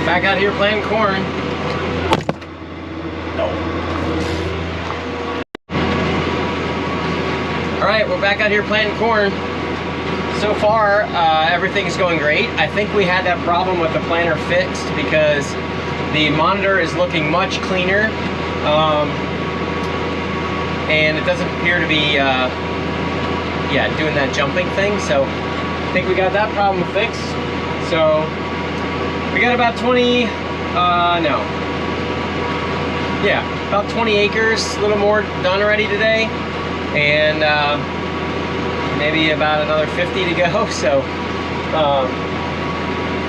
Back out here planting corn. No. All right, we're back out here planting corn. So far, everything's going great. I think we had that problem with the planter fixed because the monitor is looking much cleaner, and it doesn't appear to be, doing that jumping thing. So I think we got that problem fixed. So we got about 20, about 20 acres, a little more done already today, and maybe about another 50 to go. So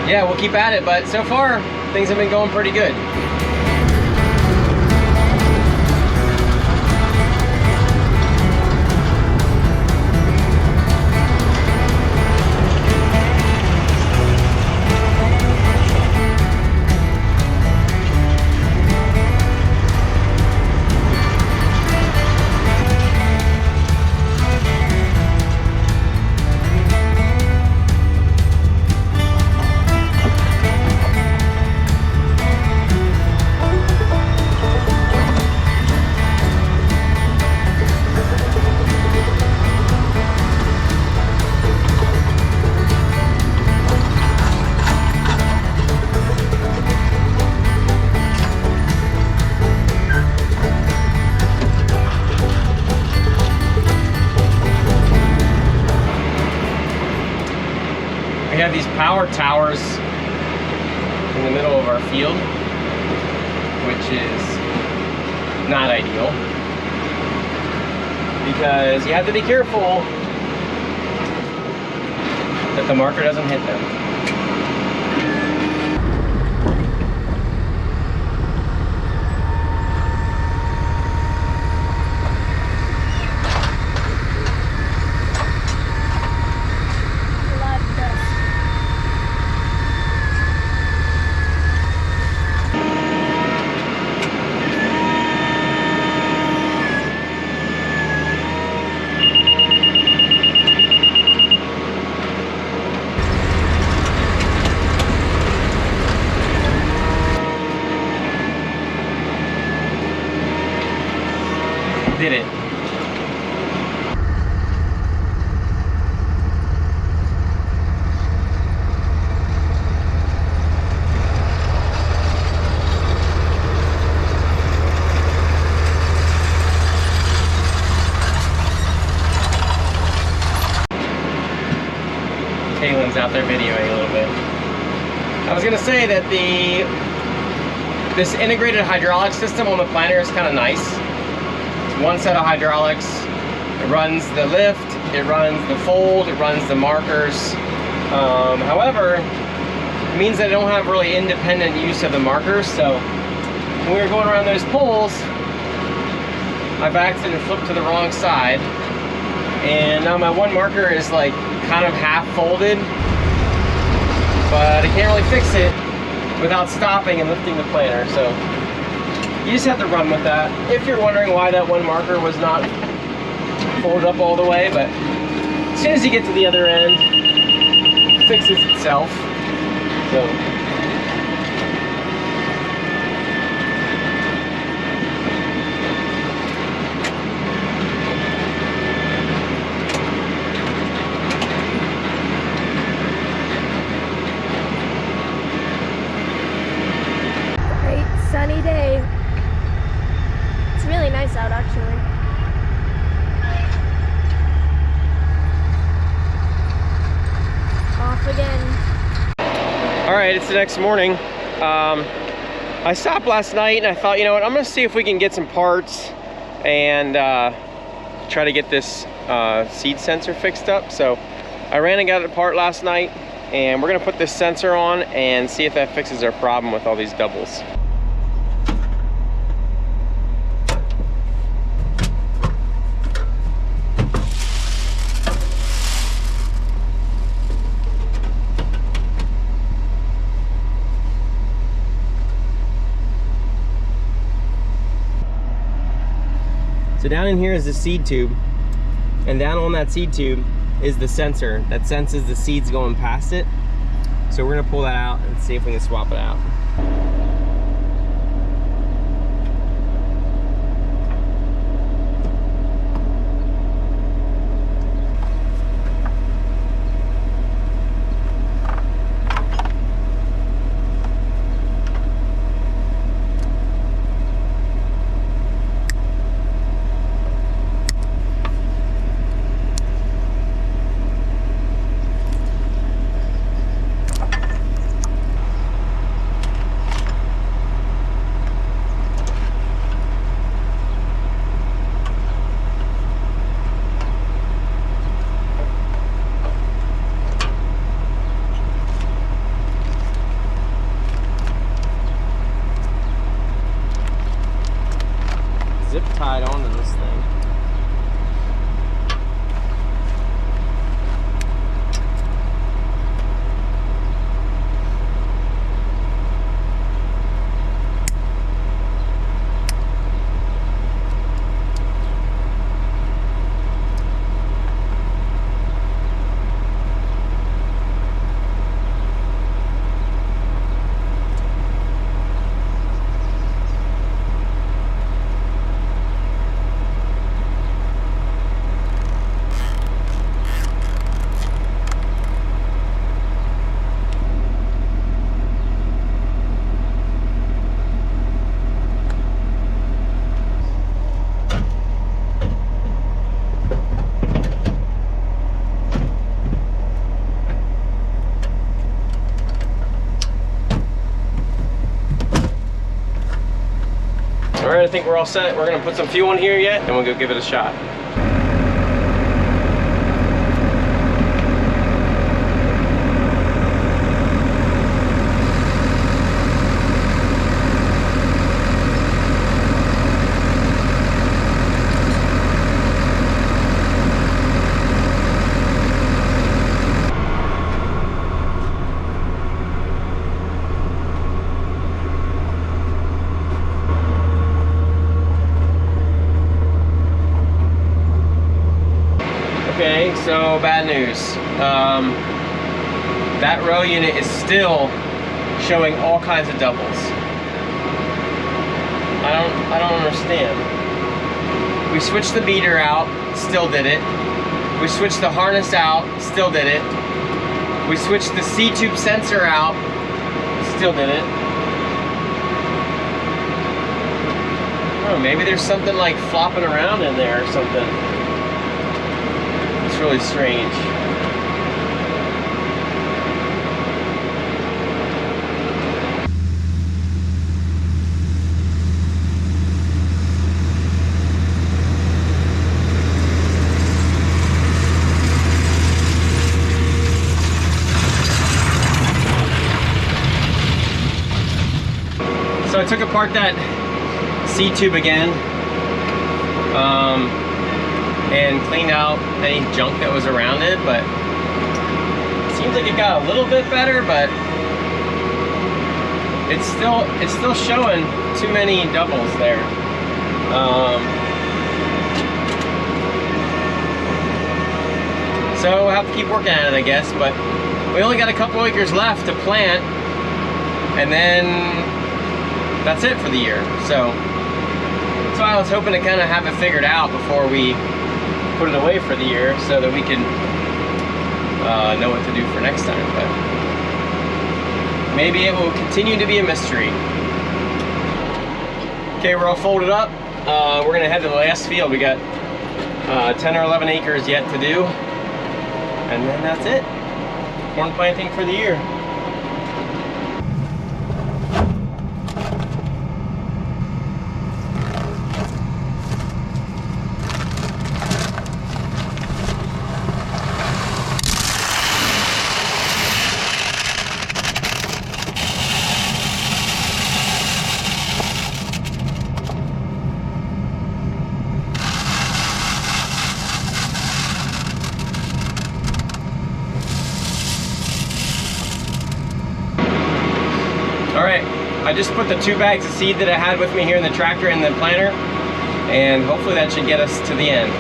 yeah, we'll keep at it, but so far things have been going pretty good. We have these power towers in the middle of our field, which is not ideal because you have to be careful that the marker doesn't hit them. Did it. Kaylin's out there videoing a little bit. I was gonna say that this integrated hydraulic system on the planter is kind of nice. One set of hydraulics. It runs the lift, it runs the fold, it runs the markers. However, it means that I don't have really independent use of the markers. So when we were going around those poles, my accident flipped to the wrong side, and now my one marker is like kind of half folded, but I can't really fix it without stopping and lifting the planter. So you just have to run with that. If you're wondering why that one marker was not folded up all the way, but as soon as you get to the other end, it fixes itself. So great sunny day. Really nice out, actually. Off again. all right, it's the next morning. I stopped last night and I thought, you know what, I'm gonna see if we can get some parts and try to get this seed sensor fixed up. So I ran and got it apart last night, and we're gonna put this sensor on and see if that fixes our problem with all these doubles. So down in here is the seed tube, and down on that seed tube is the sensor that senses the seeds going past it. So we're gonna pull that out and see if we can swap it out. Zip tied onto this thing. All right, I think we're all set. We're gonna put some fuel in here yet, and we'll go give it a shot. Okay, so bad news. That row unit is still showing all kinds of doubles. I don't understand. We switched the beater out, still did it. We switched the harness out, still did it. We switched the C-tube sensor out, still did it. Oh, maybe there's something like flopping around in there or something. It's really strange. So I took apart that C-tube again. And cleaned out any junk that was around it, but it seems like it got a little bit better, but it's still showing too many doubles there. So we'll have to keep working at it, I guess, but we only got a couple acres left to plant, and then that's it for the year. So that's why I was hoping to kind of have it figured out before we put it away for the year, so that we can know what to do for next time. But maybe it will continue to be a mystery. Okay, we're all folded up. We're gonna head to the last field. We got 10 or 11 acres yet to do, and then that's it. Corn planting for the year. Alright, I just put the 2 bags of seed that I had with me here in the tractor in the planter, and hopefully that should get us to the end.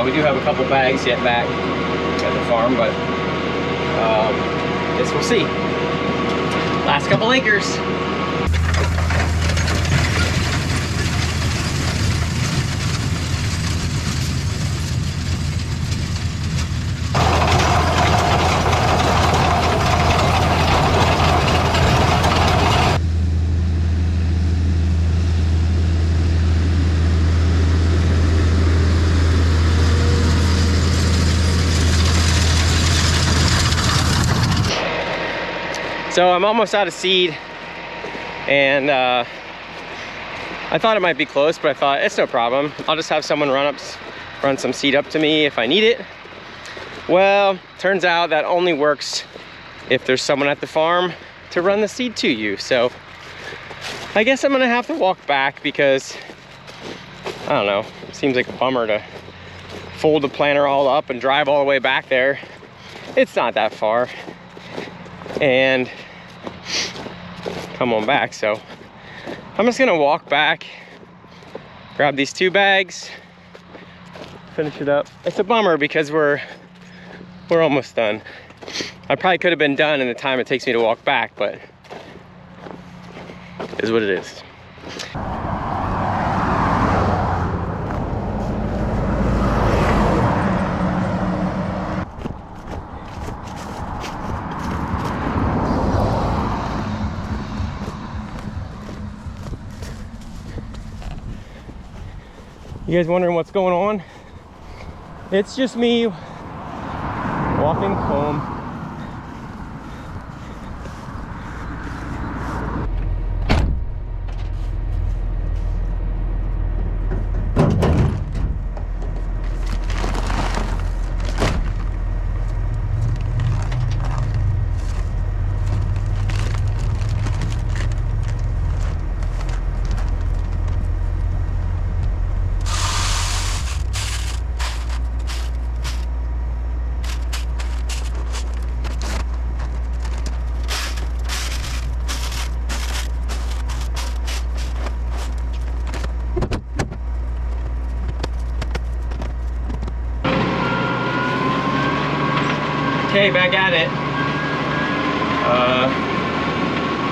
We do have a couple bags yet back at the farm, but guess we'll see. Last couple acres. So I'm almost out of seed, and I thought it might be close, but I thought it's no problem. I'll just have someone run some seed up to me if I need it. Well, turns out that only works if there's someone at the farm to run the seed to you. So I guess I'm gonna have to walk back because, I don't know, it seems like a bummer to fold the planter all up and drive all the way back there. It's not that far. And come on back, so I'm just gonna walk back, grab these 2 bags, finish it up. It's a bummer because we're almost done. I probably could have been done in the time it takes me to walk back, but it is what it is. You guys wondering what's going on? It's just me walking home. Okay, back at it.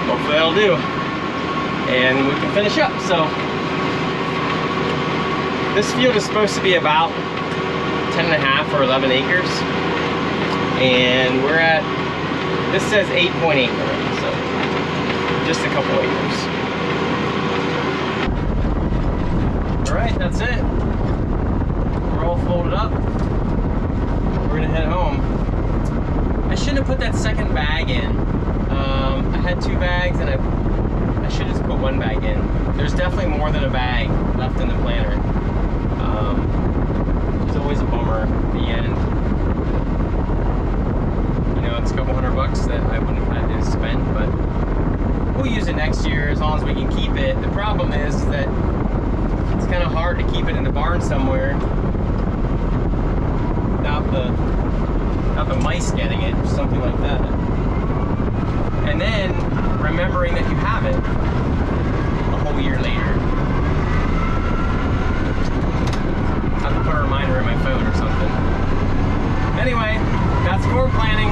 Hopefully that'll do. And we can finish up. So this field is supposed to be about 10.5 or 11 acres. And we're at, this says 8.8 already, so just a couple acres. All right, that's it. We're all folded up. We're gonna head home. I shouldn't have put that second bag in. I had 2 bags and I should have just put 1 bag in. There's definitely more than a bag left in the planter. It's always a bummer at the end. You know, it's a couple $100 that I wouldn't have had to spend, but we'll use it next year as long as we can keep it. The problem is that it's kind of hard to keep it in the barn somewhere without the mice getting it or something like that. And then remembering that you have it a whole year later. I have to put a reminder in my phone or something. Anyway, that's corn planting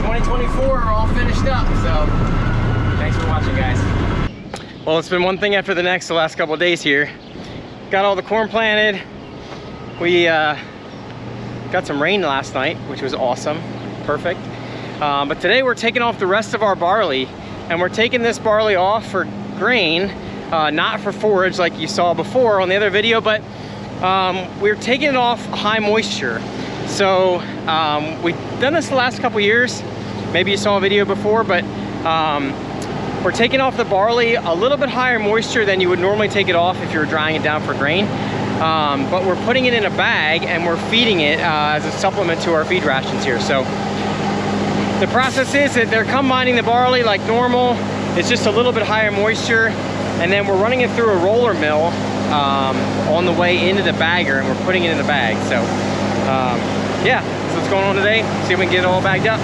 2024 all finished up. So thanks for watching, guys. Well, it's been one thing after the next the last couple of days here. Got all the corn planted. We got some rain last night, which was awesome, perfect. But today we're taking off the rest of our barley, and we're taking this barley off for grain, not for forage like you saw before on the other video, but we're taking it off high moisture. So we've done this the last couple years. Maybe you saw a video before, but we're taking off the barley a little bit higher moisture than you would normally take it off if you were drying it down for grain. But we're putting it in a bag and we're feeding it as a supplement to our feed rations here. So the process is that they're combining the barley like normal. It's just a little bit higher moisture, and then we're running it through a roller mill on the way into the bagger, and we're putting it in the bag. So yeah, that's what's going on today. See if we can get it all bagged up.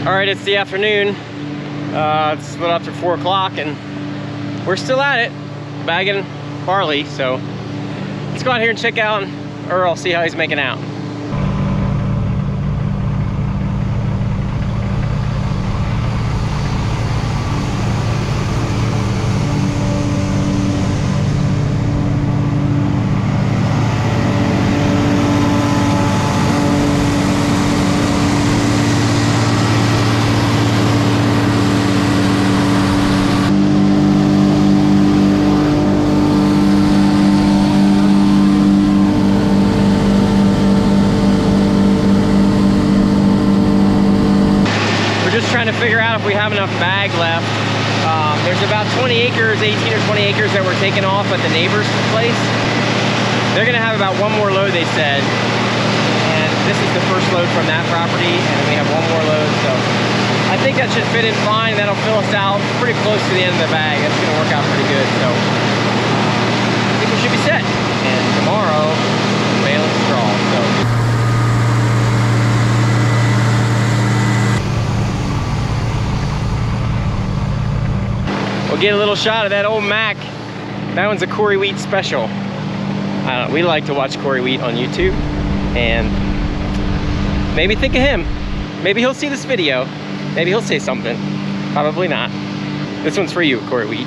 All right, it's the afternoon. It's a little after 4 o'clock and we're still at it, bagging barley. So let's go out here and check out Earl, see how he's making out. Trying to figure out if we have enough bag left. There's about 20 acres, 18 or 20 acres that were taken off at the neighbor's place. They're gonna have about one more load, they said. And this is the first load from that property, and we have one more load, so I think that should fit in fine. That'll fill us out pretty close to the end of the bag. That's gonna work out pretty good, so I think we should be set. And tomorrow, bale and straw, so. We'll get a little shot of that old Mac. That one's a Corey Wheat special. We like to watch Corey Wheat on YouTube, and maybe think of him. Maybe he'll see this video. Maybe he'll say something. Probably not. This one's for you, Corey Wheat.